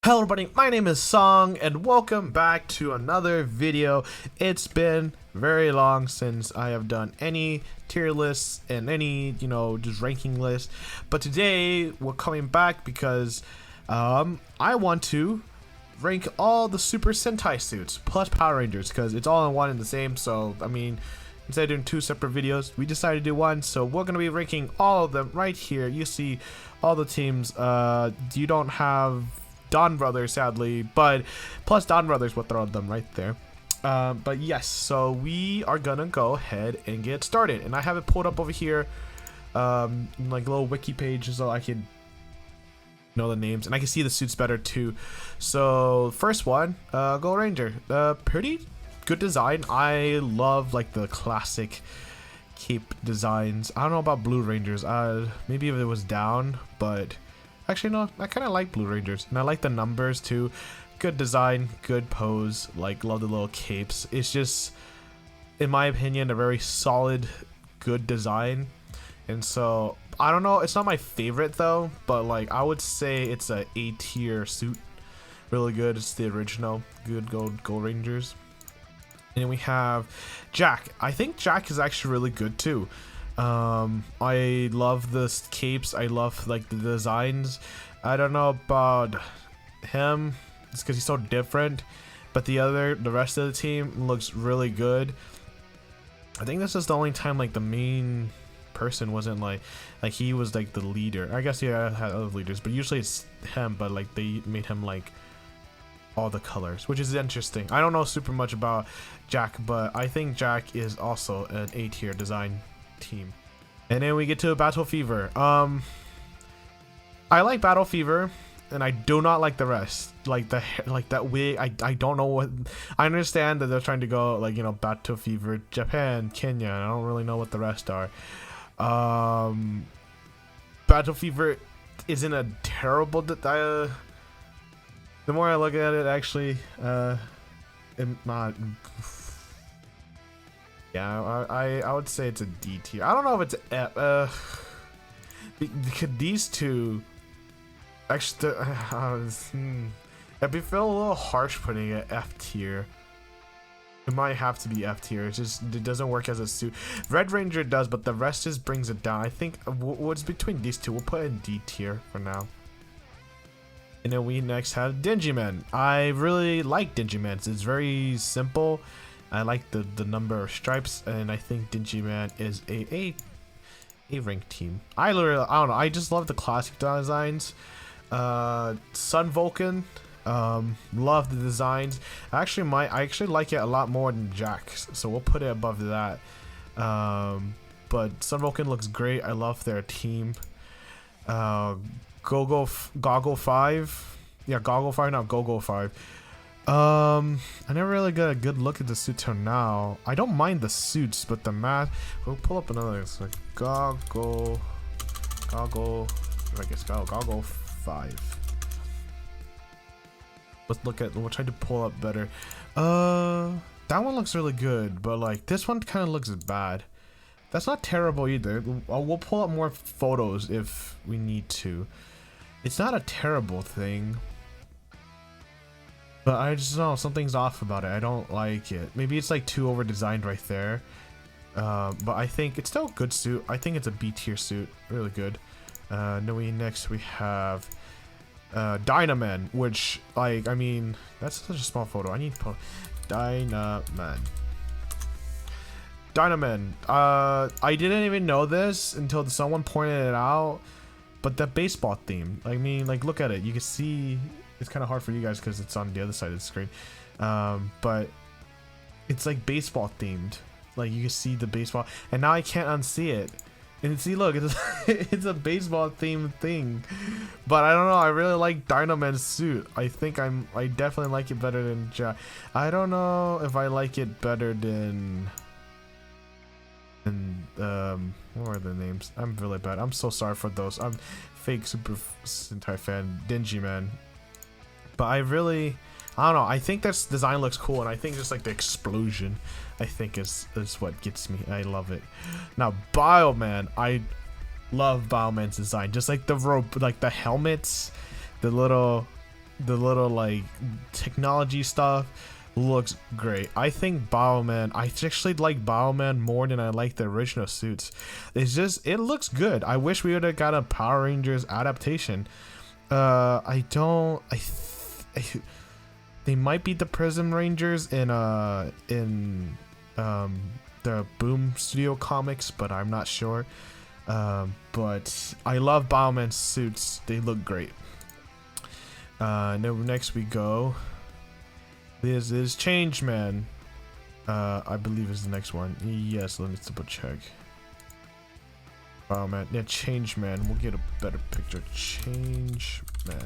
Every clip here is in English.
Hello everybody, my name is Song and welcome back to another video. It's been very long since I have done any tier lists and any, just ranking lists. But today we're coming back because I want to rank all the Super Sentai suits plus Power Rangers because it's all in one and the same. So, I mean, instead of doing two separate videos, we decided to do one. So we're going to be ranking all of them right here. You see all the teams. You don't have Don Brothers, sadly, but plus Don Brothers will throw them right there. But yes, so we are gonna go ahead and get started, and I have it pulled up over here, like a little wiki page, so I can know the names and I can see the suits better too. So first one, Go Ranger. Pretty good design. I love like the classic cape designs. I don't know about Blue Rangers. Maybe if it was down, but actually, no, I kind of like Blue Rangers, and I like the numbers too. Good design, good pose, like love the little capes. It's just, in my opinion, a very solid, good design. And so, I don't know, it's not my favorite though, but like, I would say it's a A tier suit. Really good, it's the original, good Go Rangers. And then we have Jack. I think Jack is actually really good too. I love the capes. I love like the designs. I don't know about him, it's because he's so different, but the rest of the team looks really good. I think this is the only time like the main person wasn't like he was like the leader. I guess he had other leaders, but usually it's him, but like they made him like all the colors, which is interesting. I don't know super much about Jack, but I think Jack is also an A tier design team. And then we get to Battle Fever. I like Battle Fever, and I do not like the rest. Like that wig. I don't know what. I understand that they're trying to go like Battle Fever, Japan, Kenya. And I don't really know what the rest are. Battle Fever isn't a terrible. The more I look at it, actually, it not. Yeah, I would say it's a D tier. I don't know if it's because these two actually it'd feel a little harsh putting it F tier. It might have to be F tier. It doesn't work as a suit. Red Ranger does, but the rest just brings it down. I think what's between these two, we'll put it in D tier for now. And then we next have Dingy Man. I really like Dingy Man. It's very simple. I like the number of stripes, and I think Dingy Man is a rank team. I don't know. I just love the classic designs. Sun Vulcan, love the designs. I actually like it a lot more than Jack's, so we'll put it above that. But Sun Vulcan looks great. I love their team. Goggle 5. Yeah, Goggle 5, not Gogo 5. I never really got a good look at the suit till now. I don't mind the suits, but the math. We'll pull up another. It's like Goggle 5. We'll try to pull up better. That one looks really good, but like this one kind of looks bad. That's not terrible either. We'll pull up more photos if we need to. It's not a terrible thing, but I just know something's off about it. I don't like it. Maybe it's like too over designed right there. But I think it's still a good suit. I think it's a B tier suit. Really good. Next we have Dynaman, which like, I mean, that's such a small photo. I need to put Dynaman. I didn't even know this until someone pointed it out, but the baseball theme. I mean, like, look at it. You can see. It's kind of hard for you guys because it's on the other side of the screen, but it's like baseball themed. Like you can see the baseball, and now I can't unsee it. And see, look, it's a baseball themed thing. But I don't know. I really like Dynaman's suit. I think I definitely like it better than Jack. I don't know if I like it better than. What are the names? I'm really bad. I'm so sorry for those. I'm fake Super Sentai fan, Dingy Man. But I don't know. I think this design looks cool, and I think just like the explosion, I think is what gets me. I love it. Now Bioman, I love Bioman's design. Just like the rope, like the helmets, the little the little like technology stuff looks great. I think Bowman, I actually like Bowman more than I like the original suits. It's just, it looks good. I wish we would have got a Power Rangers adaptation. I don't, they might be the Prism Rangers in the Boom Studio comics, but I'm not sure. But I love Bowman's suits. They look great. Next we go. This is Change Man. I believe is the next one. Yes, let me double check. Oh man, yeah, Change Man. We'll get a better picture. Change Man.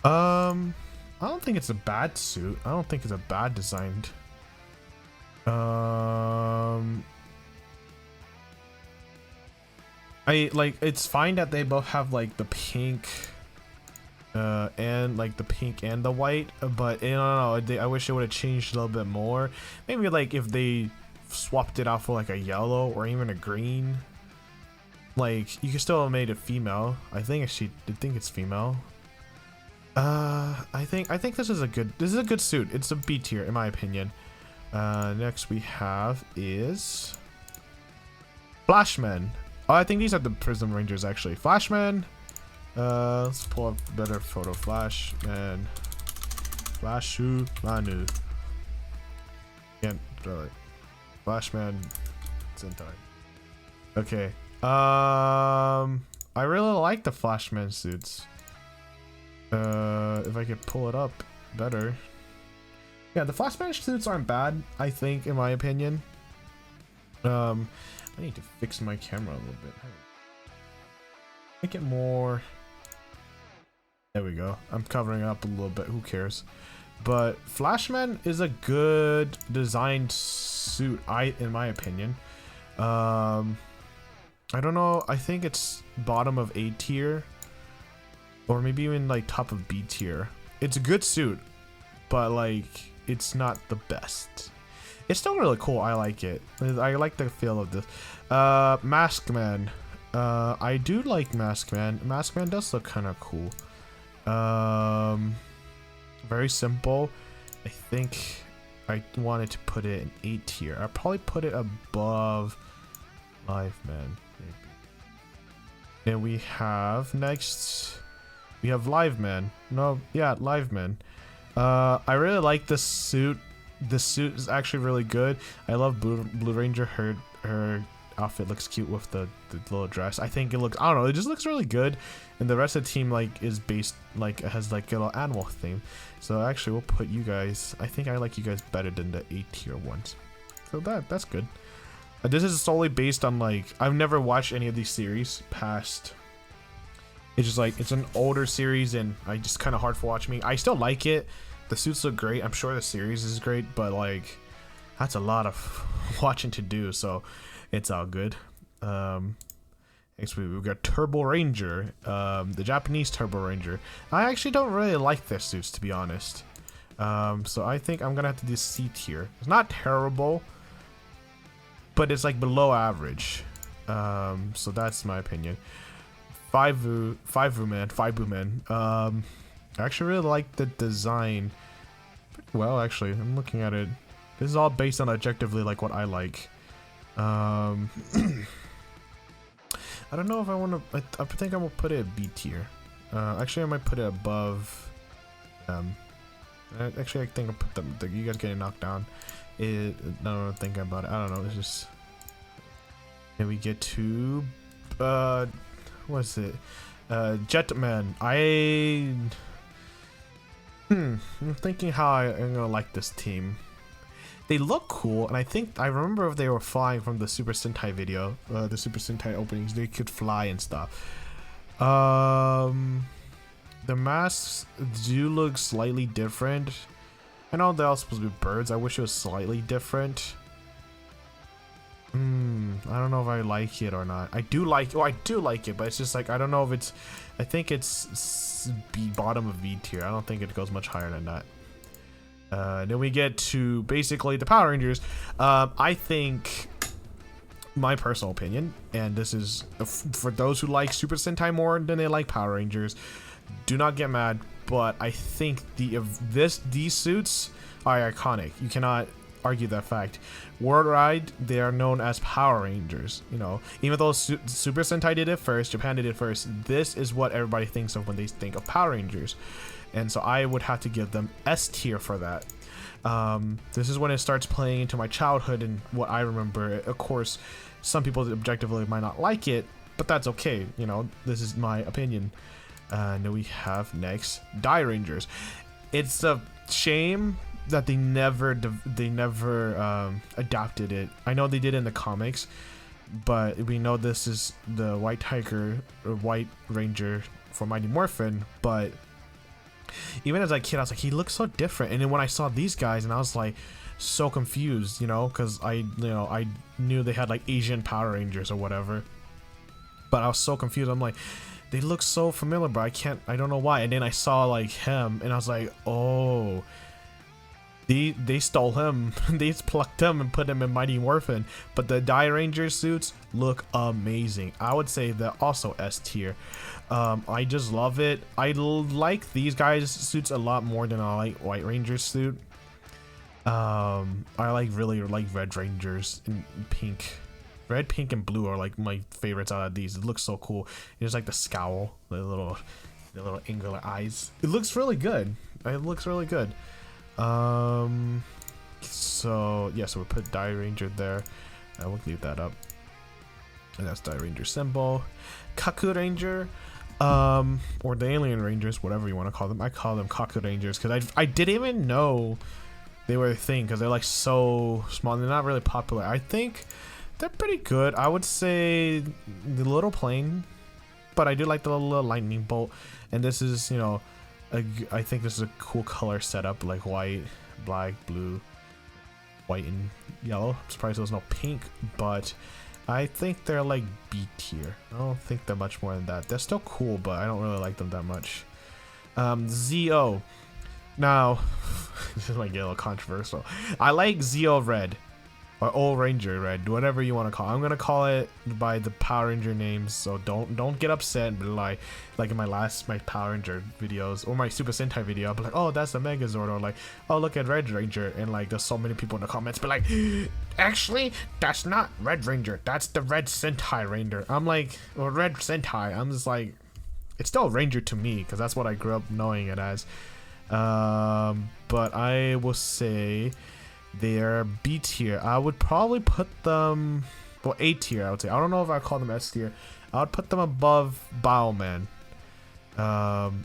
I don't think it's a bad suit. I don't think it's a bad design. I like, it's fine that they both have like the pink and like the pink and the white, but I don't know, I wish it would have changed a little bit more. Maybe like if they swapped it out for like a yellow or even a green, like you could still have made it female. I think it's female. I think this is a good suit. It's a B tier in my opinion. Next we have is Flashman. Oh, I think these are the Prism Rangers actually. Flashman. Let's pull up a better photo. Flashman. Manu. Can't draw it. Flashman Sentai. Okay. I really like the Flashman suits. If I could pull it up better. Yeah, the Flashman suits aren't bad, I think, in my opinion. I need to fix my camera a little bit. Make it more. There we go. I'm covering up a little bit. Who cares? But Flashman is a good designed suit, in my opinion. I don't know. I think it's bottom of A tier, or maybe even like top of B tier. It's a good suit, but like it's not the best. It's still really cool. I like it. I like the feel of this. Mask Man. I do like Mask Man. Mask Man does look kind of cool. Very simple. I think I wanted to put it in A tier. I'll probably put it above Live Man. Maybe. Then we have next. We have Live Man. No, yeah, Live Man. I really like this suit. This suit is actually really good. I love Blue Ranger. Her outfit looks cute with the little dress. I think it looks, I don't know, it just looks really good. And the rest of the team like is based, like it has like a little animal theme. So actually we'll put you guys, I think I like you guys better than the A tier ones. So that's good. This is solely based on like, I've never watched any of these series past. It's just like, it's an older series and I just kind of hard for watching me. I still like it. The suits look great. I'm sure the series is great, but like that's a lot of watching to do, so it's all good. Next we've got Turbo Ranger, the Japanese Turbo Ranger. I actually don't really like their suits, to be honest. So I think I'm gonna have to do C tier. It's not terrible, but it's like below average. So that's my opinion. Five Man. I actually really like the design pretty well, actually. I'm looking at it. This is all based on objectively like what I like. I don't know if I want to. I think I'm gonna put it at B tier. Actually, I might put it above. Actually, I think I'll put them. You guys getting knocked down. I don't think about it. I don't know. It's just. Then we get to. What's it? Jetman. I'm thinking how I'm gonna like this team. They look cool, and I remember if they were flying from the Super Sentai video, the Super Sentai openings, they could fly and stuff. The masks do look slightly different. I know they're all supposed to be birds. I wish it was slightly different. I don't know if I like it or not. I do like it, but it's just like, I don't know if it's, I think it's bottom of B tier. I don't think it goes much higher than that. Then we get to basically the Power Rangers. I think my personal opinion, and this is for those who like Super Sentai more than they like Power Rangers. Do not get mad, but I think these suits are iconic. You cannot argue that fact. Worldwide, they are known as Power Rangers. You know, even though Super Sentai did it first, Japan did it first, this is what everybody thinks of when they think of Power Rangers. And so I would have to give them S tier for that. This is when it starts playing into my childhood and what I remember. Of course, some people objectively might not like it, but that's okay. You know, this is my opinion. And then we have next Rangers. It's a shame that they never adapted it. I know they did in the comics, but we know this is the White Tiger or White Ranger for Mighty Morphin. But even as a kid, I was like, he looks so different. And then when I saw these guys, and I was like so confused, you know, because I knew they had like Asian Power Rangers or whatever, but I was so confused. I'm like, they look so familiar, but I don't know why. And then I saw like him, and I was like, oh, they stole him. They plucked him and put him in Mighty Morphin. But the Ranger suits look amazing. I would say they're also S tier. I just love it. I like these guys' suits a lot more than I like White Ranger's suit. I really like Red Rangers in pink. Red, pink, and blue are like my favorites out of these. It looks so cool. It's like the scowl, the little angular eyes. It looks really good. It looks really good. So yeah, so we'll put Ranger there. I will leave that up. And that's Ranger symbol. Kaku Ranger, or the Alien Rangers, whatever you want to call them. I call them Kaku Rangers because I didn't even know they were a thing because they're like so small. They're not really popular. I think they're pretty good. I would say the little plain, but I do like the little lightning bolt. And this is, you know, I think this is a cool color setup, like white, black, blue, white, and yellow. I'm surprised there's no pink, but I think they're like B tier. I don't think they're much more than that. They're still cool, but I don't really like them that much. Zo. Now, this might get a little controversial. I like Zo Red. Or Old Ranger Red, whatever you want to call it. I'm gonna call it by the Power Ranger names, so don't get upset. But like in my Power Ranger videos or my Super Sentai video, I'll be like, oh, that's the Megazord, or like, oh, look at Red Ranger, and like there's so many people in the comments be like, actually, that's not Red Ranger, that's the Red Sentai Ranger. I'm like, well, Red Sentai. I'm just like, it's still Ranger to me because that's what I grew up knowing it as. But I will say they're B tier. I would probably put them, well, A tier, I would say. I don't know if I call them S tier. I would put them above Bowman.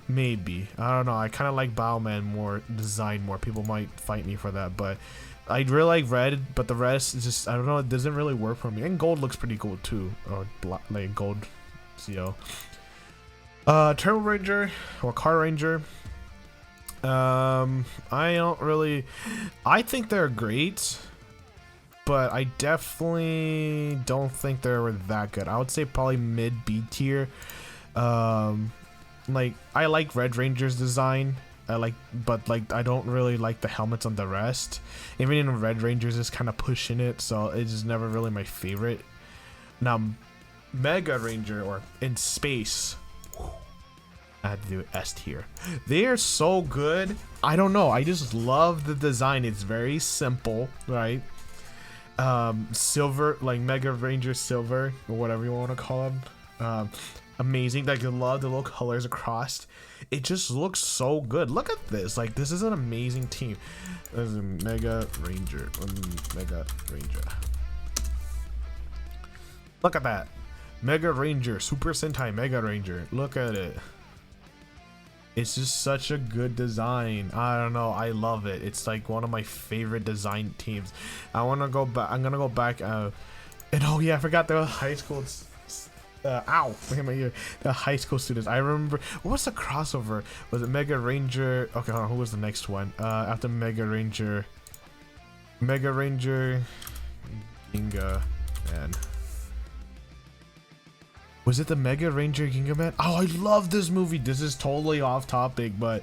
Maybe. I don't know. I kind of like Bowman more, design more. People might fight me for that, but I really like red, but the rest is just, I don't know, it doesn't really work for me. And gold looks pretty cool too. Or like gold CO. Turbo Ranger or Car Ranger. I think they're great, but I definitely don't think they're that good. I would say probably mid B tier. Like, I like Red Ranger's design. But I don't really like the helmets on the rest. Even in Red Rangers is kind of pushing it, so it's just never really my favorite. Now, Mega Ranger, or in space, I had to do S tier. They are so good. I don't know. I just love the design. It's very simple, right? Silver, like Mega Ranger Silver, or whatever you want to call them. Amazing. Like, I love the little colors across. It just looks so good. Look at this. Like, this is an amazing team. There's a Mega Ranger. Mega Ranger. Look at that. Mega Ranger. Super Sentai Mega Ranger. Look at it. It's just such a good design. I don't know. I love it. It's like one of my favorite design teams. I want to go back. I'm going to go back. And oh, yeah, I forgot the high school. Ow. Look at my ear. The high school students. I remember. What was the crossover? Was it Mega Ranger? Okay, hold on. Who was the next one? After Mega Ranger. Mega Ranger. Ginga. And was it the Mega Ranger Ginga Man? Oh, I love this movie. This is totally off topic, but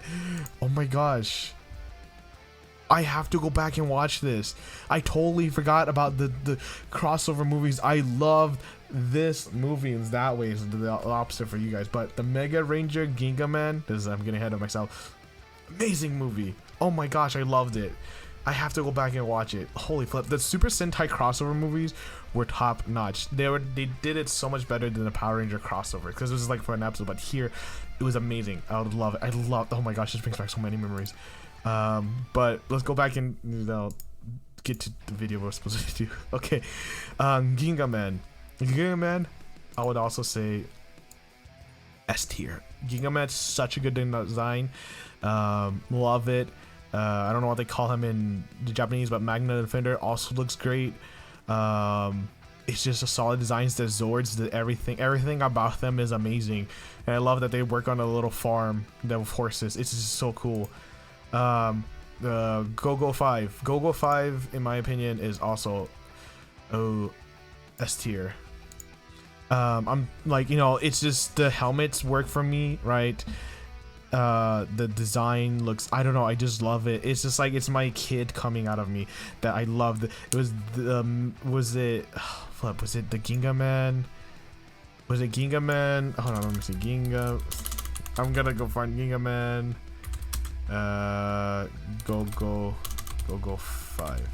oh my gosh. I have to go back and watch this. I totally forgot about the crossover movies. I loved this movie in that way. Is the opposite for you guys. But the Mega Ranger Ginga Man, I'm getting ahead of myself. Amazing movie. Oh my gosh, I loved it. I have to go back and watch it. Holy flip. The Super Sentai crossover movies were top notch. They did it so much better than the Power Ranger crossover, because it was like for an episode, but here it was amazing. I would love it. Oh my gosh, this brings back so many memories. But let's go back and get to the video we're supposed to do. Okay. Ginga Man, I would also say S tier. Ginga Man's such a good design. Love it. I don't know what they call him in the Japanese, but Magna Defender also looks great. It's just a solid designs. The Zords, everything about them is amazing, and I love that they work on a little farm with horses. It's just so cool. The Go-Go 5. Go-Go 5, in my opinion, is also S tier. I'm like, it's just the helmets work for me, right? The design looks, I don't know, I just love it. It's just like, it's my kid coming out of me that I loved. It was was it the Ginga Man? Was it Ginga Man? Hold on, let me see. Ginga, I'm gonna go find Ginga Man. Go 5.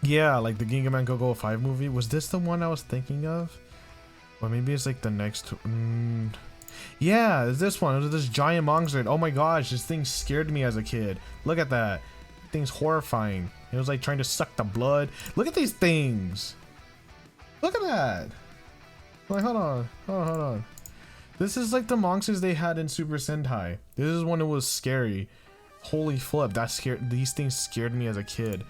Yeah, like the Dingy Man Go 5 movie. Was this the one I was thinking of? Or maybe it's like the next. Yeah, it's this one. It was this giant monster. Oh my gosh, this thing scared me as a kid. Look at that. Thing's horrifying. It was like trying to suck the blood. Look at these things. Look at that. Like, hold on. This is like the monsters they had in Super Sentai. This is when it was scary. Holy flip, these things scared me as a kid.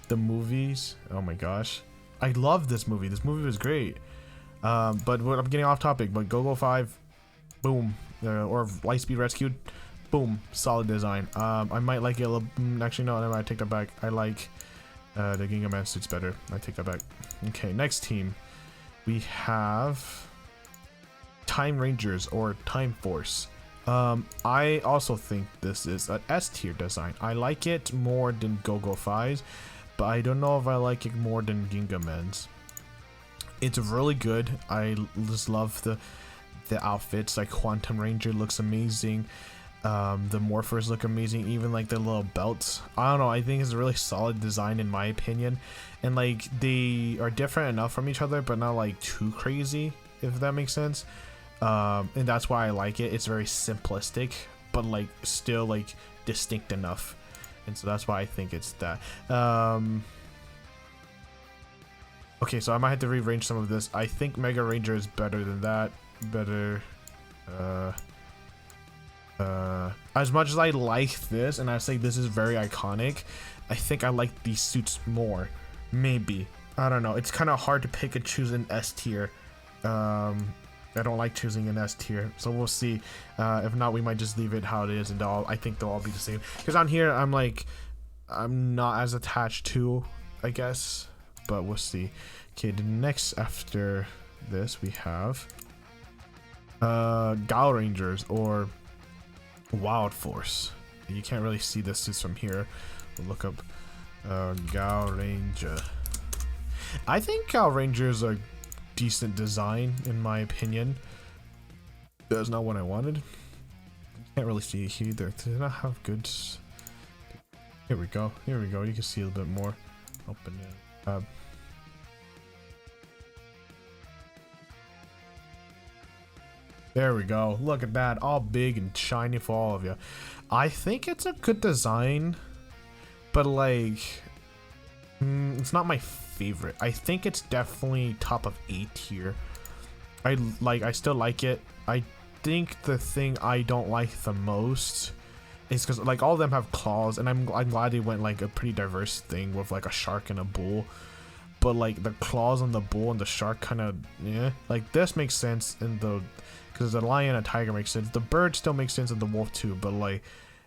The movies, oh my gosh. I love this movie. This movie was great. But I'm getting off topic, but Go 5, boom. Or Lightspeed Rescued, boom. Solid design. I might like it a little, actually no, I take that back. I like the Ginga Man suits better. I take that back. Okay, next team. We have Time Rangers or Time Force. I also think this is an S tier design. I like it more than Go 5's, but I don't know if I like it more than Ginga Man's. It's really good. I just love the outfits. Like Quantum Ranger looks amazing. The morphers look amazing. Even like the little belts. I don't know. I think it's a really solid design in my opinion. And like they are different enough from each other, but not like too crazy, if that makes sense. And that's why I like it. It's very simplistic, but like still like distinct enough. And so that's why I think it's that. Okay, so I might have to rearrange some of this. I think Mega Ranger is better than that. Better. As much as I like this, and I say this is very iconic, I think I like these suits more. Maybe. I don't know. It's kind of hard to pick and choose an S tier. I don't like choosing an S tier, so we'll see. If not, we might just leave it how it is, and I think they'll all be the same. Because on here, I'm not as attached to, I guess, but we'll see. Okay, the next after this we have Gal Rangers or Wild Force. You can't really see the suits from here. We'll look up Gal Ranger. I think Gal Rangers are decent design in my opinion. That's not what I wanted. Can't really see it either. Did not have good. Here we go. You can see a little bit more. Open it. There we go. Look at that, all big and shiny for all of you. I think it's a good design, but like it's not my favorite. I think it's definitely top of A tier. I still like it. I think the thing I don't like the most is because like all of them have claws, and I'm glad they went like a pretty diverse thing with like a shark and a bull. But like the claws on the bull and the shark kind of like this makes sense in the, because the lion and tiger makes sense. The bird still makes sense in the wolf too, but like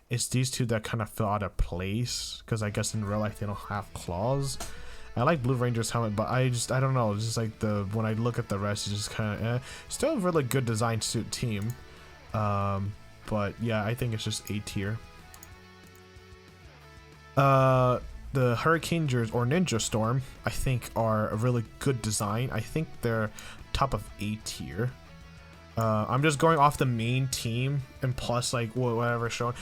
it's these two that kind of feel out of place because I guess in real life they don't have claws. I like Blue Ranger's helmet, but I don't know. It's just like when I look at the rest, it's just kind of still a really good design suit team. But yeah, I think it's just A tier. The Hurricanegers or Ninja Storm, I think, are a really good design. I think they're top of A tier. I'm just going off the main team and plus like whatever shown.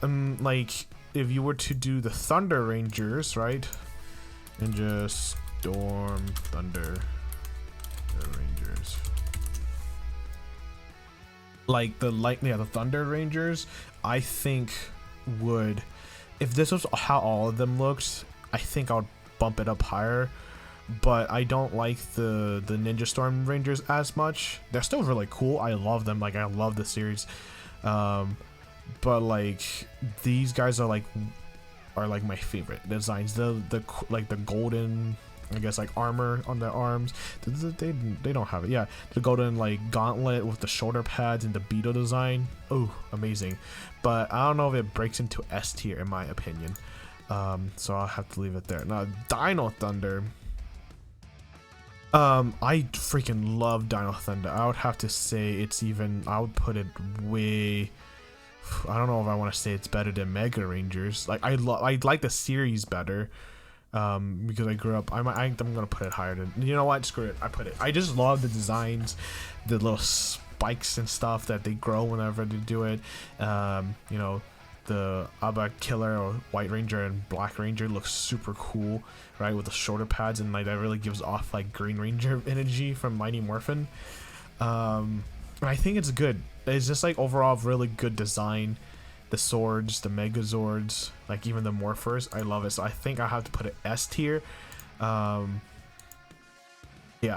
Like if you were to do the Thunder Rangers, right? Ninja Storm Thunder Rangers. Like the Thunder Rangers, I think would, if this was how all of them looked, I think I would bump it up higher. But I don't like the Ninja Storm Rangers as much. They're still really cool. I love them. Like I love the series. But like these guys are like my favorite designs. The like the golden, I guess, like armor on their arms. They don't have it. Yeah, the golden like gauntlet with the shoulder pads and the beetle design. Oh, amazing. But I don't know if it breaks into S tier in my opinion. So I'll have to leave it there. Now Dino Thunder. I freaking love Dino Thunder. I would have to say it's even, I would put it way, I don't know if I want to say it's better than Mega Rangers. Like I like the series better. Because I grew up, I'm gonna put it higher than, you know what, screw it, I just love the designs, the little spikes and stuff that they grow whenever they do it. You know, the Aba Killer or White Ranger and Black Ranger looks super cool, right, with the shoulder pads, and like that really gives off like Green Ranger energy from Mighty Morphin. And I think it's good. It's just like overall really good design. The swords, the Megazords, like even the Morphers, I love it. So I think I have to put it S tier. Yeah,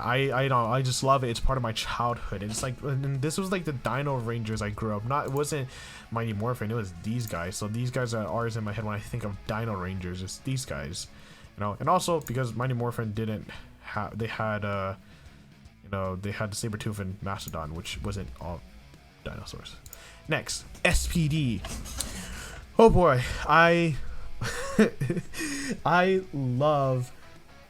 I just love it. It's part of my childhood. It's like, and this was like the Dino Rangers I grew up. It wasn't Mighty Morphin, it was these guys. So these guys are always in my head when I think of Dino Rangers. It's these guys, you know. And also because Mighty Morphin didn't have, they had you know, they had the Sabretooth and Mastodon, which wasn't all dinosaurs. Next, SPD. Oh boy, I love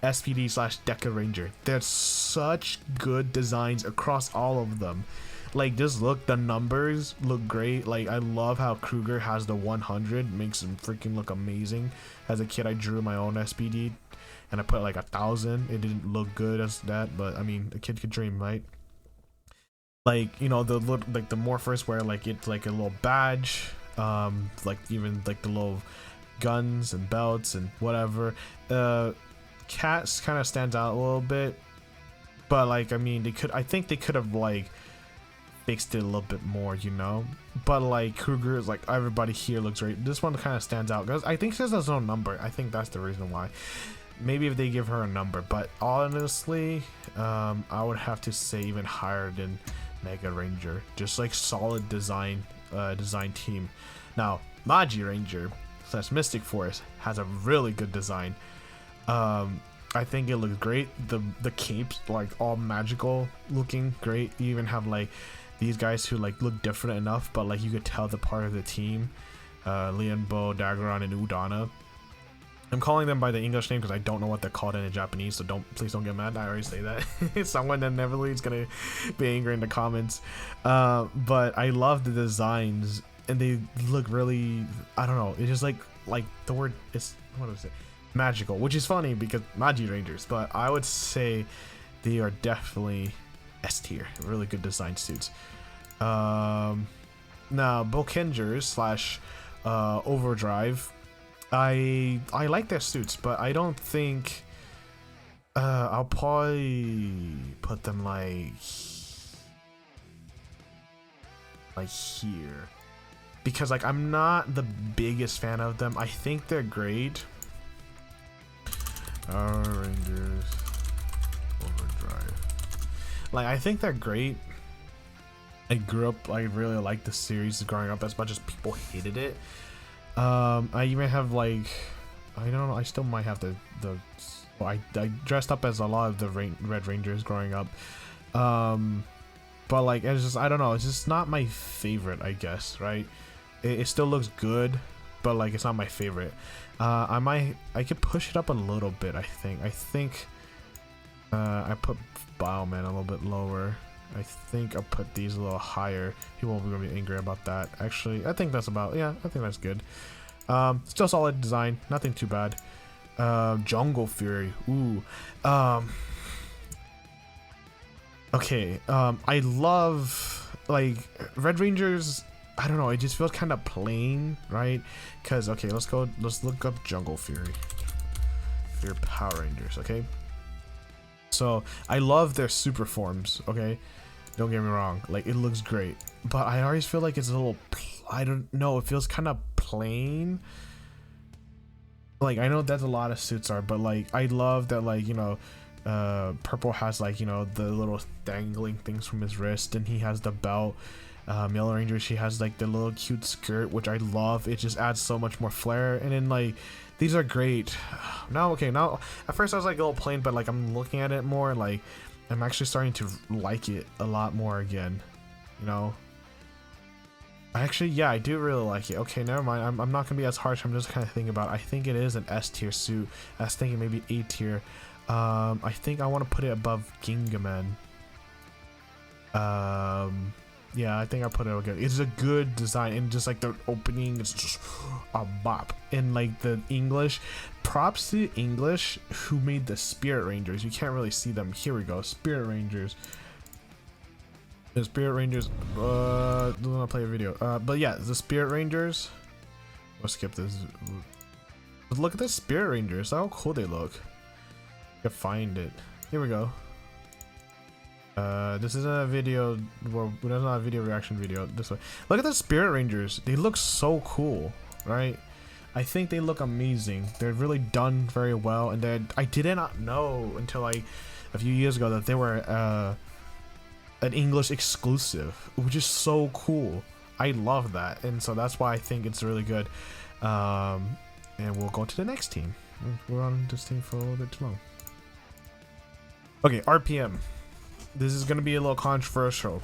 SPD / Deca Ranger. There's such good designs across all of them. Like just look, the numbers look great. Like I love how Kruger has the 100, makes him freaking look amazing. As a kid I drew my own SPD and I put like 1,000. It didn't look good as that, but I mean a kid could dream, right? Like, you know, the like the Morphers where like it's like a little badge, like even like the little guns and belts and whatever. Cats kind of stands out a little bit, but like I mean I think they could have like fixed it a little bit more, you know. But like Kruger is like, everybody here looks great. This one kind of stands out because I think she has no number. I think that's the reason why. Maybe if they give her a number, but honestly, I would have to say even higher than Mega Ranger. Just like solid design team. Now Magi Ranger / Mystic Force has a really good design. I think it looks great. The capes like all magical looking great. You even have like these guys who like look different enough, but like you could tell the part of the team. Lianbo, Daggeron, and Udana. I'm calling them by the English name because I don't know what they're called in the Japanese, so please don't get mad. I already say that. Someone that never leaves gonna be angry in the comments. But I love the designs and they look really, I don't know, it's just like the word is, what is it? Magical, which is funny because Magi Rangers, but I would say they are definitely S tier. Really good design suits. Now Bokengers / Overdrive, I like their suits, but I don't think I'll probably put them like here, because like I'm not the biggest fan of them. I think they're great. Rangers Overdrive, like I think they're great. I grew up, I really liked the series growing up as much as people hated it. I even have like, I don't know, I still might have well, I dressed up as a lot of the Red Rangers growing up. But like, it's just, I don't know, it's just not my favorite, I guess, right? It still looks good, but like it's not my favorite. I could push it up a little bit. I think I put Bioman a little bit lower. I think I'll put these a little higher. People are gonna be angry about that. Actually, I think that's about, yeah, I think that's good. Still solid design, nothing too bad. Jungle Fury, ooh. Okay, I love, like, Red Rangers, I don't know, it just feels kind of plain, right? Because, okay, let's look up Jungle Fury. Your Power Rangers, okay? So, I love their super forms, okay? Don't get me wrong, like, it looks great. But I always feel like it's a little, I don't know, it feels kind of plain. Like, I know that's a lot of suits are, but, like, I love that, like, you know, Purple has, like, you know, the little dangling things from his wrist, and he has the belt. Yellow Ranger, she has, like, the little cute skirt, which I love. It just adds so much more flair. And then, like, these are great. Now, okay, now, at first I was, like, a little plain, but, like, I'm looking at it more, like, I'm actually starting to like it a lot more again, you know? Actually, yeah, I do really like it. Okay, never mind. I'm not gonna be as harsh. I'm just kind of thinking about it. I think it is an S tier suit. I was thinking maybe A tier. I think I want to put it above Dingy Man. Yeah, I think I put it okay. It's a good design, and just like the opening, it's just a bop. And like the English, props to English who made the Spirit Rangers. You can't really see them. Here we go, Spirit Rangers. The Spirit Rangers. Don't want to play a video. But yeah, the Spirit Rangers. We'll skip this. But look at the Spirit Rangers. How cool they look. I can find it. Here we go. This isn't a video. Well, it's not a video reaction video. This way. Look at the Spirit Rangers. They look so cool, right? I think they look amazing. They're really done very well, and I did not know until like a few years ago that they were an English exclusive, which is so cool. I love that, and so that's why I think it's really good. And we'll go to the next team. We're on this team for a little bit too long. Okay, RPM. This is gonna be a little controversial.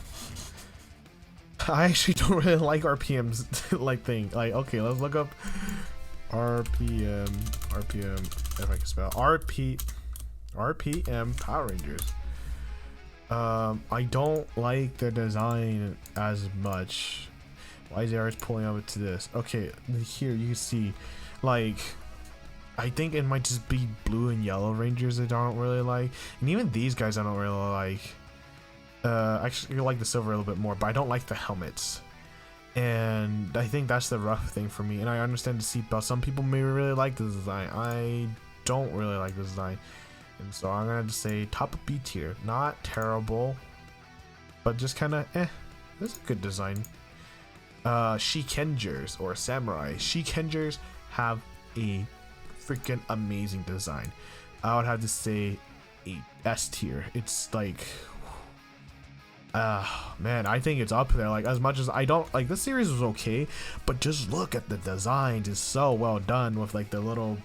I actually don't really like RPM's like thing. Like, okay, let's look up RPM, if I can spell RPM Power Rangers. I don't like the design as much. Why is it always pulling up to this? Okay, here you can see, like, I think it might just be blue and yellow Rangers I don't really like, and even these guys I don't really like. Actually, I like the silver a little bit more, but I don't like the helmets, and I think that's the rough thing for me. And I understand the seatbelt. Some people may really like the design. I don't really like the design, and so I'm gonna just say top of B tier. Not terrible, but just kind of That's a good design. Kaijers or Samurai. Kaijers have a freaking amazing design. I would have to say a S tier. It's like, man, I think it's up there. Like, as much as I don't like, this series was okay, but just look at the designs. It's so well done with like the little,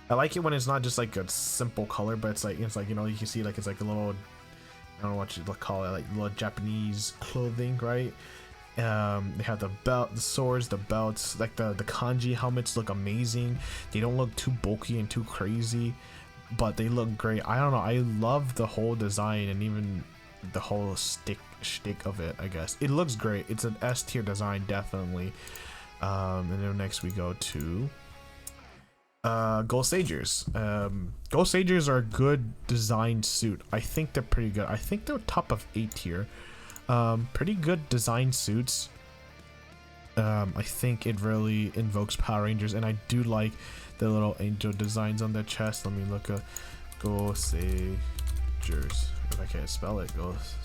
I like it when it's not just like a simple color, but it's like you know, you can see like it's like a little, I don't know what you call it, like little Japanese clothing, right? They have the belt, the swords, the belts, like the kanji helmets look amazing. They don't look too bulky and too crazy, but they look great. I don't know, I love the whole design and even the whole shtick of it. I guess it looks great. It's an S tier design, definitely. And then next we go to Ghost Sagers. Ghost Sagers are a good design suit. I think they're pretty good. I think they're top of A tier. Pretty good design suits. I think it really invokes Power Rangers, and I do like the little angel designs on their chest. Let me look at Ghost Sagers. If I can't spell it, Ghost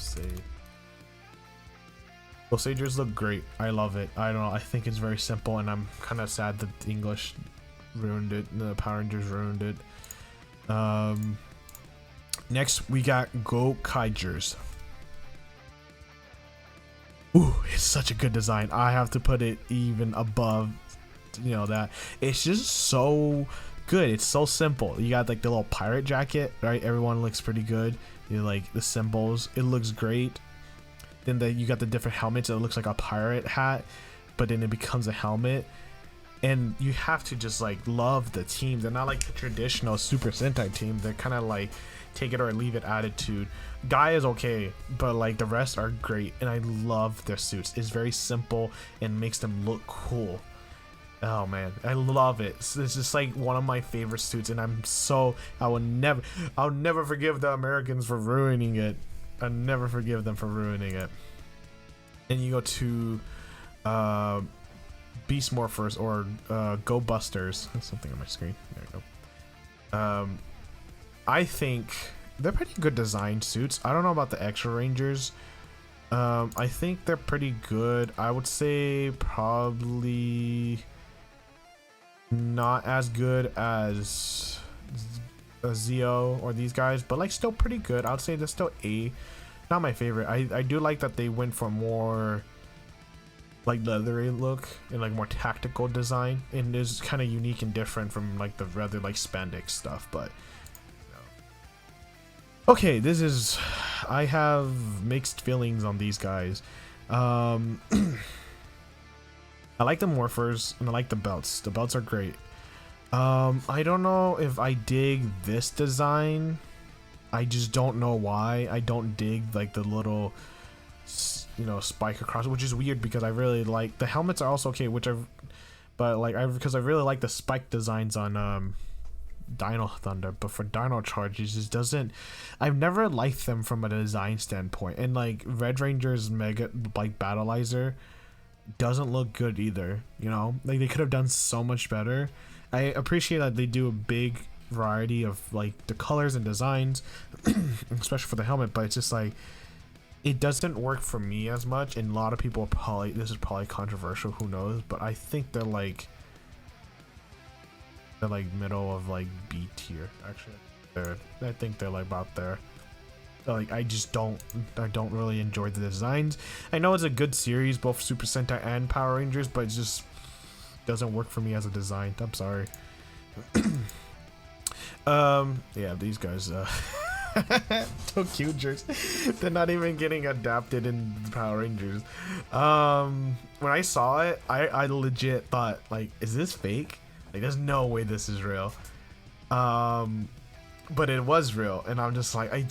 Sagers look great. I love it. I don't know. I think it's very simple, and I'm kind of sad that the English ruined it. The Power Rangers ruined it. Next we got Go Kaijers. Ooh, it's such a good design. I have to put it even above, you know, that. It's just so good. It's so simple. You got like the little pirate jacket, right? Everyone looks pretty good. You know, like the symbols, it looks great. Then you got the different helmets. It looks like a pirate hat, but then it becomes a helmet. And you have to just like love the team. They're not like the traditional Super Sentai team. They're kind of like take it or leave it attitude. Guy is okay, but like the rest are great, and I love their suits. It's very simple and makes them look cool. Oh man, I love it. It's just like one of my favorite suits, and I'll never forgive the Americans for ruining it. I never forgive them for ruining it. And you go to Beast Morphers or Go Busters. That's something on my screen. There you go. I think they're pretty good design suits. I don't know about the Extra Rangers. I think they're pretty good. I would say probably not as good as Zeo or these guys, but like still pretty good. I would say they're still A. Not my favorite. I do like that they went for more like leathery look and like more tactical design, and is kind of unique and different from like the rather like spandex stuff. But okay, I have mixed feelings on these guys. I like the morphers and I like the belts. The belts are great. I don't know if I dig this design. I just don't know why. I don't dig like the little, you know, spike across, which is weird because I really like the helmets are also okay, because I really like the spike designs on Dino Thunder, but for Dino Charge it just doesn't. I've never liked them from a design standpoint, and like Red Ranger's Mega like Battleizer doesn't look good either, you know, like they could have done so much better. I appreciate that they do a big variety of like the colors and designs especially for the helmet, but it's just like it doesn't work for me as much, and a lot of people probably, this is probably controversial, who knows, but I think they're like middle of like B tier. Actually I think they're like about there. Like I don't really enjoy the designs. I know it's a good series, both Super Sentai and Power Rangers, but it just doesn't work for me as a design. I'm sorry. Yeah, these guys Kaijers, they're not even getting adapted in Power Rangers. When I saw it, I legit thought like, is this fake? Like there's no way this is real. But it was real, and I'm just like, it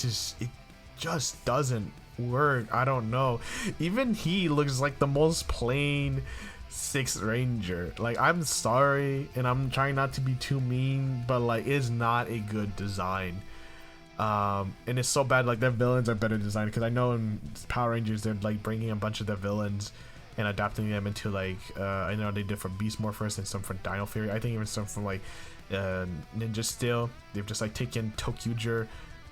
just doesn't work. I don't know. Even he looks like the most plain 6th Ranger. Like, I'm sorry, and I'm trying not to be too mean, but like it's not a good design. And it's so bad. Like their villains are better designed, because I know in Power Rangers they're like bringing a bunch of their villains and adapting them into like I know they did for Beast Morphers and some for Dino Fury. I think even some from like Ninja Steel. They've just like taken Kaijers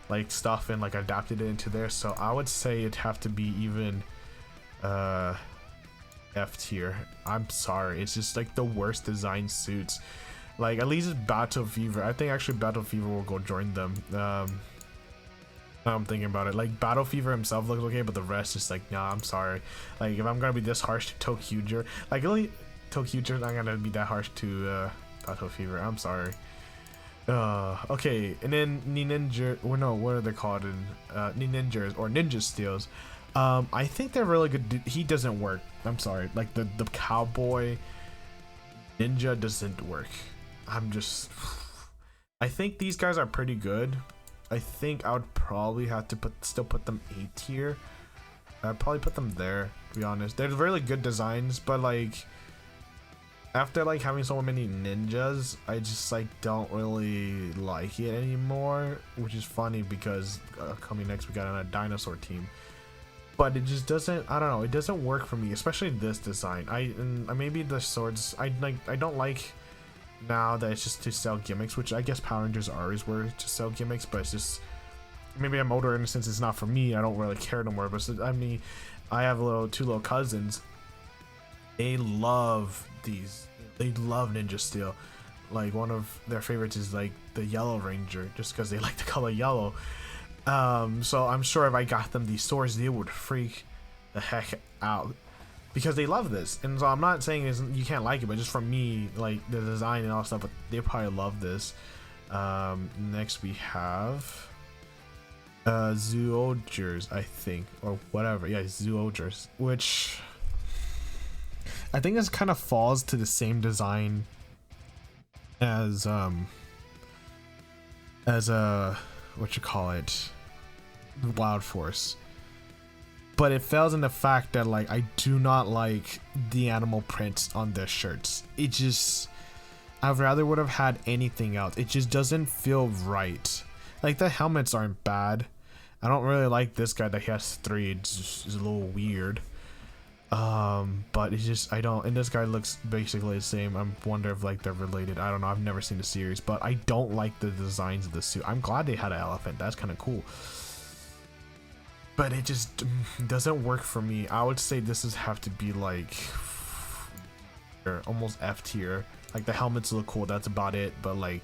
like stuff and like adapted it into there. So I would say it'd have to be even F tier. I'm sorry, it's just like the worst design suits. Like at least it's Battle Fever. I think actually Battle Fever will go join them. I'm thinking about it. Like Battle Fever himself looks okay, but the rest is like, nah, I'm sorry. Like if I'm gonna be this harsh to Kaijers, like really Kaijers, I'm gonna be that harsh to Battle Fever. I'm sorry. Okay, and then Ninja, or no, what are they called in Ninjas or Ninja Steels? I think they're really good. He doesn't work. I'm sorry. Like the cowboy ninja doesn't work. I think these guys are pretty good. I think I would probably have to still put them A tier. I'd probably put them there, to be honest. They're really good designs, but like after like having so many ninjas, I just like don't really like it anymore, which is funny because coming next we got on a Dinosaur Team. But it just doesn't, I don't know, it doesn't work for me, especially this design. And maybe the swords, I don't like now that it's just to sell gimmicks, which I guess Power Rangers always were to sell gimmicks, but it's just, maybe I'm older in a sense, it's not for me, I don't really care no more. But I mean, I have two little cousins, they love these, they love Ninja Steel. Like one of their favorites is like the Yellow Ranger, just because they like the color yellow. So I'm sure if I got them these swords, they would freak the heck out because they love this. And so I'm not saying you can't like it, but just for me, like the design and all stuff, but they probably love this. Next we have Zoogers, I think, or whatever. Yeah, Zoogers, which I think this kind of falls to the same design as what you call it, Wild Force. but it fails in the fact that like I do not like the animal prints on their shirts. It just, I'd rather would have had anything else. It just doesn't feel right. Like the helmets aren't bad. I don't really like this guy that he has 3. It's a little weird. But it's just, I don't, and this guy looks basically the same. I wonder if like they're related. I don't know. I've never seen the series, but I don't like the designs of the suit. I'm glad they had an elephant. That's kind of cool. But it just doesn't work for me. I would say this is have to be like almost F tier. Like the helmets look cool. That's about it. But like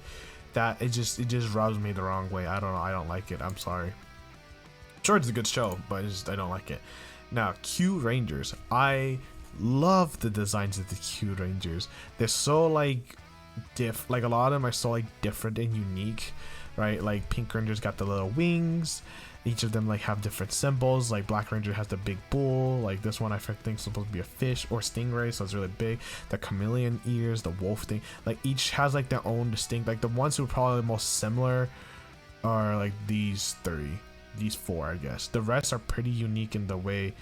that, it just rubs me the wrong way. I don't know. I don't like it. I'm sorry. Sure, it's a good show, but I don't like it. Now, Q Rangers. I love the designs of the Q Rangers. They're so like like a lot of them are so like different and unique, right? Like Pink Ranger's got the little wings. Each of them like have different symbols. Like Black Ranger has the big bull. Like this one I think is supposed to be a fish or stingray, so it's really big. The chameleon ears, the wolf thing. Like each has like their own distinct. Like the ones who are probably the most similar are like these 4, I guess. The rest are pretty unique in the way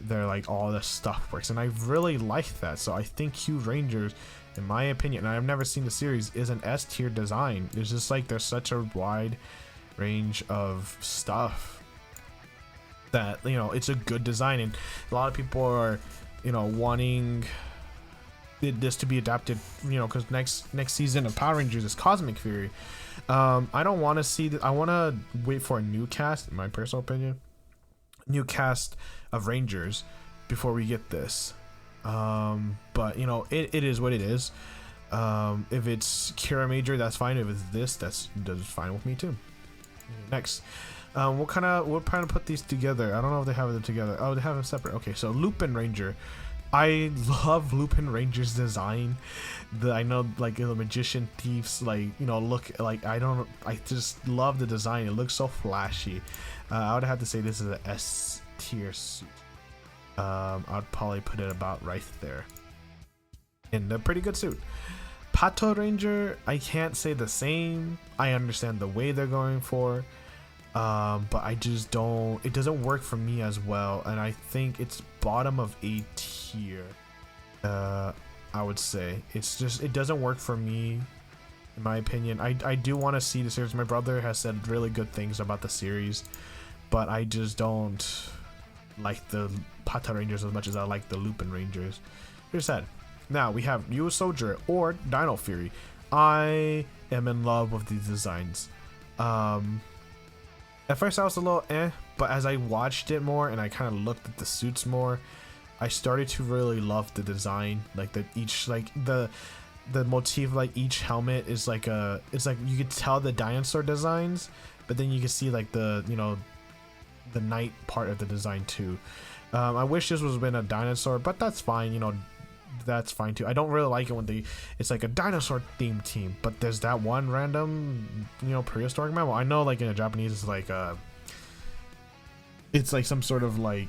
they're like all the stuff works, and I really like that. So I think Q Rangers, in my opinion, and I've never seen the series, is an S tier design. It's just like there's such a wide range of stuff that, you know, it's a good design, and a lot of people are, you know, wanting this to be adapted, you know, because next season of Power Rangers is Cosmic Fury. I don't want to see that. I want to wait for a new cast, in my personal opinion, new cast of Rangers before we get this. But you know, it is what it is. If it's Kira Major, that's fine. If it's this, that's fine with me too. Next, we're trying to put these together. I don't know if they have them together. Oh, they have them separate. Okay, so Lupine Ranger. I love Lupine Ranger's design. I know like the magician thieves, like, you know, look like, I just love the design. It looks so flashy. I would have to say this is an S tier suit. I'd probably put it about right there. And a pretty good suit. Pato Ranger, I can't say the same. I understand the way they're going for, but I just don't, it doesn't work for me as well, and I think it's bottom of A tier. I would say it's just, it doesn't work for me, in my opinion. I do want to see the series. My brother has said really good things about the series, but I just don't like the Pato Rangers as much as I like the Lupine Rangers. Here's that. Now we have U Soldier or Dino Fury. I am in love with these designs. At first I was a little but as I watched it more and I kind of looked at the suits more, I started to really love the design. Like the motif, like each helmet is like it's like you could tell the dinosaur designs, but then you can see like the, you know, the night part of the design too. I wish this was been a dinosaur, but that's fine, you know. That's fine too. I don't really like it when it's like a dinosaur themed team, but there's that one random, you know, prehistoric mammal. I know like in the Japanese it's like some sort of like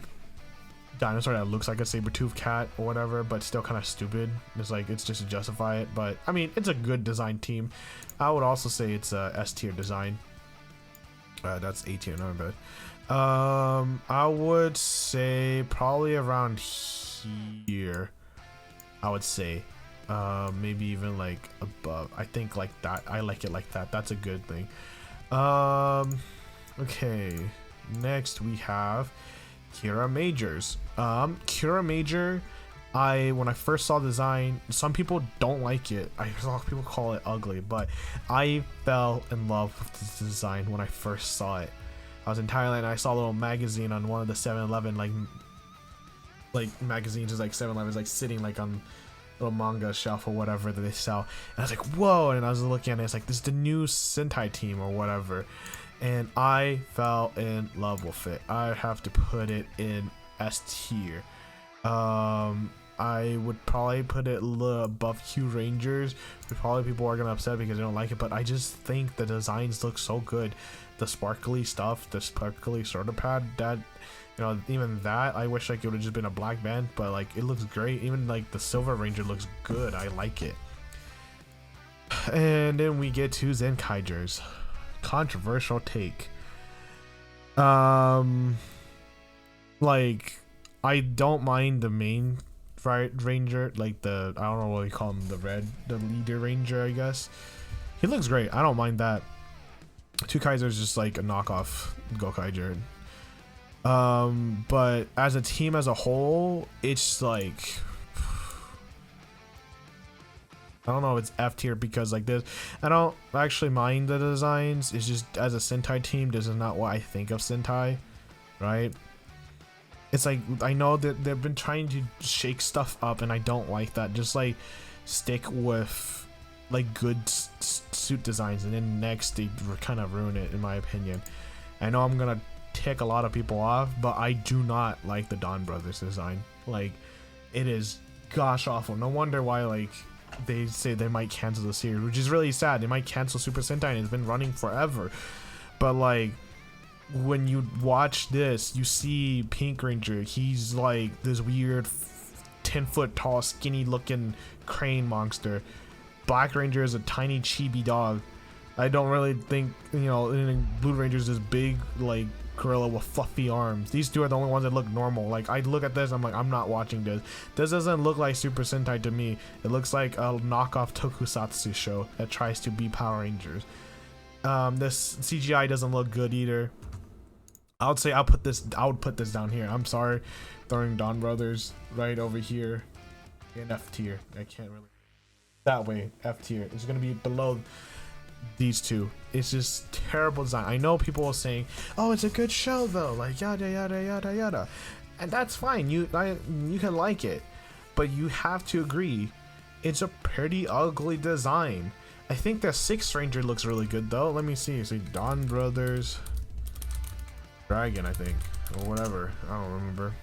dinosaur that looks like a saber-toothed cat or whatever, but still kind of stupid. It's like, it's just to justify it, but I mean, it's a good design team. I would also say it's a S tier design. That's A tier, not bad. I would say probably around here. I would say maybe even like above. I think like that. I like it like that. That's a good thing. Okay, next we have Kira Majors. Kira Major, when I first saw the design, some people don't like it. I saw people call it ugly, but I fell in love with this design when I first saw it. I was in Thailand and I saw a little magazine on one of the 7-Eleven like magazines, is like 7-Eleven is like sitting like on a little manga shelf or whatever that they sell, and I was like, whoa, and I was looking at it, it's like, this is the new Sentai team or whatever, and I fell in love with it. I have to put it in S tier. I would probably put it a little above Q Rangers, but probably people are gonna upset because they don't like it, but I just think the designs look so good. The sparkly stuff, the sparkly shoulder pad, that, you know, even that, I wish like it would have just been a black band, but like it looks great. Even like the Silver Ranger looks good. I like it. And then we get to Zen Kaijers. Controversial take. Like, I don't mind the main ranger, like the, I don't know what you call him, the leader ranger, I guess. He looks great. I don't mind that. Two Kaijers just like a knockoff Go Kaijer. But as a team as a whole, it's like, I don't know if it's F tier because like this, I don't actually mind the designs. It's just as a Sentai team, this is not what I think of Sentai, right? It's like, I know that they've been trying to shake stuff up and I don't like that. Just like stick with like good suit designs, and then next they kind of ruin it in my opinion. I know I'm gonna tick a lot of people off, but I do not like the Don Brothers design. Like, it is gosh awful. No wonder why like they say they might cancel the series, which is really sad. They might cancel Super Sentai and it's been running forever. But like, when you watch this, you see Pink Ranger, he's like this weird 10-foot tall skinny looking crane monster. Black Ranger is a tiny chibi dog. I don't really think, you know, and Blue Ranger is this big like gorilla with fluffy arms. These two are the only ones that look normal. Like, I look at this, I'm like, I'm not watching this. This doesn't look like Super Sentai to me. It looks like a knockoff tokusatsu show that tries to be Power Rangers. This CGI doesn't look good either. I would say I would put this down here. I'm sorry, throwing Don Brothers right over here in F tier. I can't really, that way, F tier. It's gonna be below these two. It's just terrible design. I know people are saying, oh, it's a good show though, like yada yada yada yada, and that's fine. You can like it, but you have to agree it's a pretty ugly design. I think the Sixth Ranger looks really good though. Let me see. See, Don Brothers Dragon, I think, or whatever. I don't remember.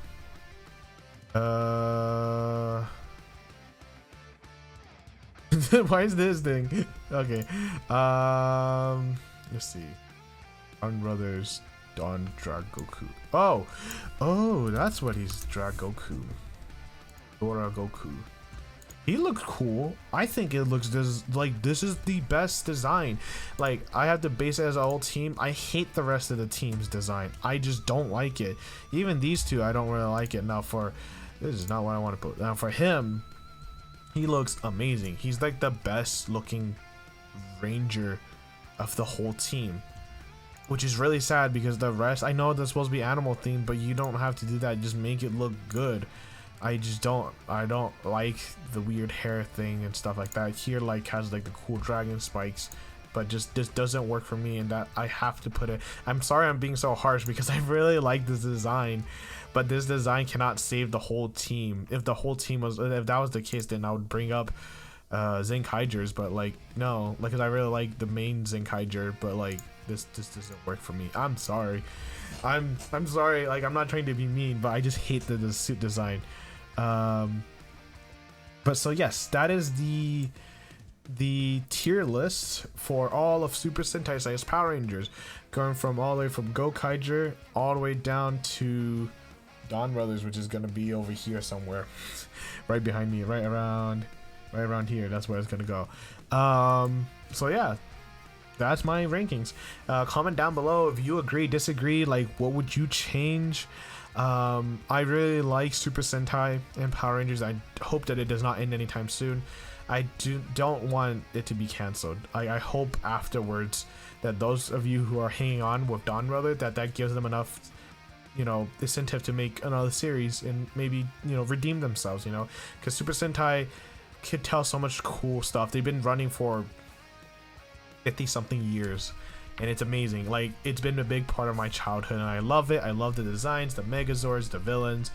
Why is this thing? Okay. Let's see. Don Brothers Don Dragoku. Oh, that's what he's, Dragoku. Dora Goku. He looks cool. I think it looks like this is the best design. Like, I have to base it as a whole team. I hate the rest of the team's design. I just don't like it. Even these two, I don't really like it. Now for, this is not what I want to put. Now for him, he looks amazing. He's like the best looking ranger of the whole team, which is really sad because the rest, I know that's supposed to be animal themed, but you don't have to do that. Just make it look good. I don't like the weird hair thing and stuff like that. Here like has like the cool dragon spikes, but just this doesn't work for me, and that I have to put it. I'm sorry I'm being so harsh because I really like this design, but this design cannot save the whole team. If the whole team was, if that was the case, then I would bring up Zen Kaijers, but like no, like, cause I really like the main Zen Kaijer, but like this doesn't work for me. I'm sorry. I'm sorry, like, I'm not trying to be mean, but I just hate the suit design. But so yes, that is the tier list for all of Super Sentai size Power Rangers, going from all the way from Go Kaijer all the way down to Don Brothers, which is gonna be over here somewhere, right behind me, right around here. That's where it's gonna go. So yeah, that's my rankings. Comment down below if you agree, disagree, like what would you change. I really like Super Sentai and Power Rangers. I hope that it does not end anytime soon. I don't want it to be canceled. I hope afterwards that those of you who are hanging on with Don Brother, that gives them enough, you know, incentive to make another series and maybe, you know, redeem themselves, you know, because Super Sentai could tell so much cool stuff. They've been running for 50 something years, and it's amazing. Like, it's been a big part of my childhood and I love it. I love the designs, the Megazords, the villains,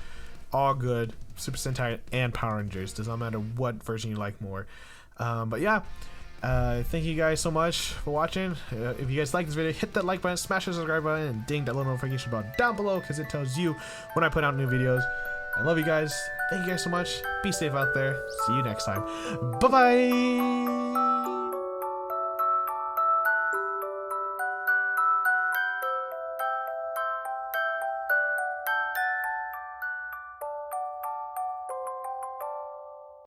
all good. Super Sentai and Power Rangers, does not matter what version you like more. But yeah, thank you guys so much for watching. If you guys like this video, hit that like button, smash the subscribe button, and ding that little notification bell down below because it tells you when I put out new videos. I love you guys. Thank you guys so much. Be safe out there. See you next time. Bye bye.